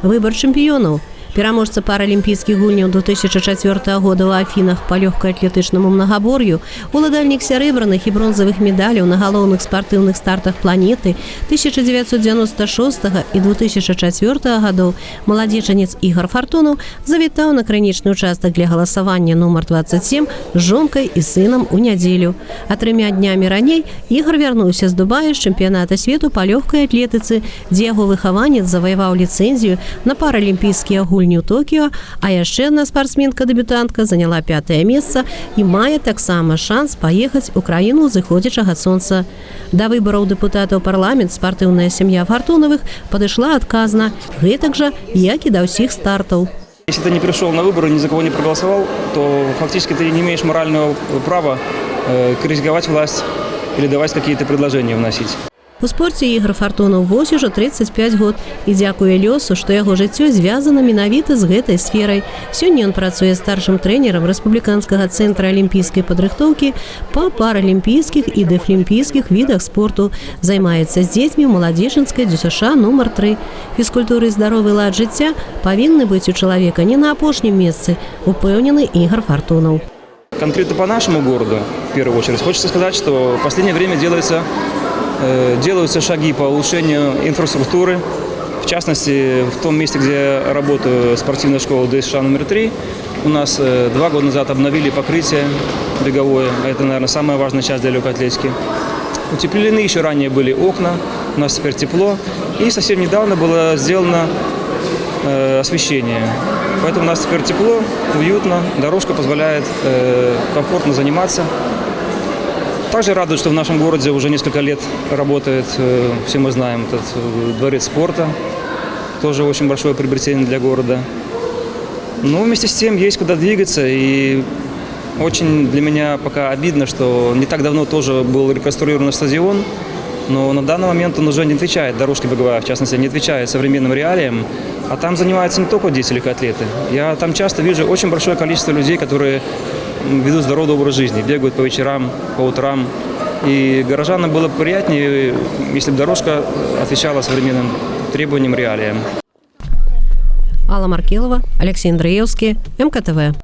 Выбор чэмпіёнаў. Пераможца паралімпійскіх гульняў 2004 года ў Афінах па лёгкаатлетычнаму мнагабор'ю, уладальнік сярэбраных і бронзавых медаляў на галоўных спартыўных стартах планеты 1996 і 2004 гадоў, маладзечанец Ігор Фартунаў завітаў на крынічны участак для галасавання нумар 27 з жонкай і сынам у нядзелю. А 3 днямі раней Ігор вярнуўся з Дубая з чэмпіяната свету па лёгкай атлетыцы, дзе яго выхаванец заваяваў ліцэнзію на паралімпійскія гульні ў Токіо, а яшчэ одна спартсменка-дэбютантка заняла 5-е месца і мае таксама шанс паехаць у краіну зыходзячага сонца. Да выбараў дэпутатаў парламент спартыўная сям'я Фартунавых падышла адказна, гэтак жа, як і да ўсіх стартаў. Если ты не пришел на выборы, ни за кого не проголосовал, то фактически ты не имеешь морального права критиковать власть или давать какие-то предложения вносить. У спорце Ігор Фартунаў вось ужо 35 год і дзякуе лёсу, што яго жыццё звязана менавіта з гэтай сферай. Сёння ён працуе старшым трэнерам рэспубліканскага цэнтра алімпійскай падрыхтоўкі па паралімпійскіх і дэфлімпійскіх відах спорту. Займаецца з дзецьмі ў маладзечанскай ДЮСШ нумар 3. Фізкультура і здаровы лад жыцця павінны быць у чалавека не на апошнім месцы, упэўнены Ігор Фартунаў. Конкретно по нашему городу, в первую очередь, хочется сказать, что в последнее время делаются шаги по улучшению инфраструктуры. В частности, в том месте, где я работаю, спортивная школа ДЮСШ номер 3, у нас 2 года назад обновили покрытие беговое. Это, наверное, самая важная часть для легкой атлетики. Утеплены еще ранее были окна, у нас теперь тепло. И совсем недавно было сделано освещение. Поэтому у нас теперь тепло, уютно, дорожка позволяет комфортно заниматься. Также радует, что в нашем городе уже несколько лет работает, все мы знаем, этот дворец спорта. Тоже очень большое приобретение для города. Но вместе с тем есть куда двигаться. И очень для меня пока обидно, что не так давно тоже был реконструирован стадион. Но на данный момент он уже не отвечает, дорожка беговая, в частности, не отвечает современным реалиям. А там занимаются не только дети легкоатлеты. Я там часто вижу очень большое количество людей, которые ведут здоровый образ жизни, бегают по вечерам, по утрам. И горожанам было приятнее, если бы дорожка отвечала современным требованиям, реалиям. Алла Маркелова, Алексей Андреевский, МКТВ.